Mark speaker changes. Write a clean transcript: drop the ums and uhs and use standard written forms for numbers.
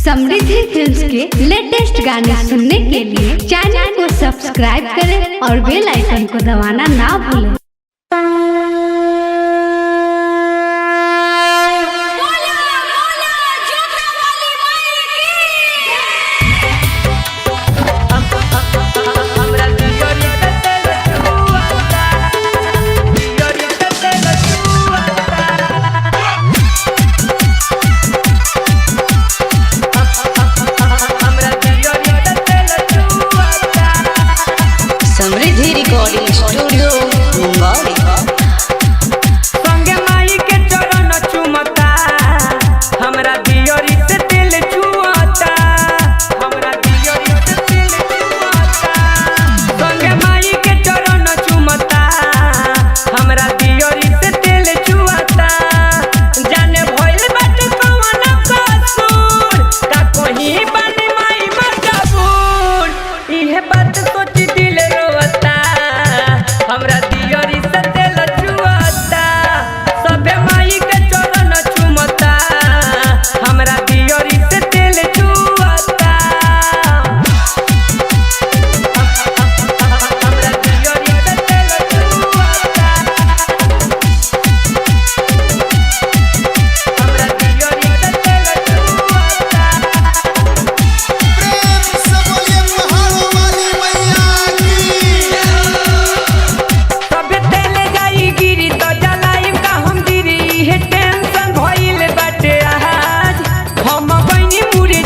Speaker 1: समृद्धि films के latest गाने सुनने के लिए चैनल को सब्सक्राइब करें और बेल आइकन को दबाना ना भूलें।
Speaker 2: समृद्धि रिकॉर्डिंग स्टूडियो मुंबई।
Speaker 3: संगे माई के चरण चुमता, हमरा दियोरी से दिल छुअता, हमरा दियोरी से दिल छुअता। संगे माई के चरण चुमता, हमरा दियोरी से दिल छुअता। जाने भइल बाटे कौन कसूर, का कोही बने माई मजबूर। इहे बात सोची दिल रोता, हमरा दियोरी से दिल छुअता। सबे माई के चरण चुमता, हमरा दियोरी से दिल छुअता। हमरा दियोरी से दिल छुअता, हमरा दियोरी से दिल छुअता।
Speaker 4: प्रेम से बोलिए पहाड़ों वाली मैया की।
Speaker 3: सबे तेले जाई गिरी तो जलाई का हम गिरी, हे टेंशन भइल बाटे आज। हम बहिनी मुरे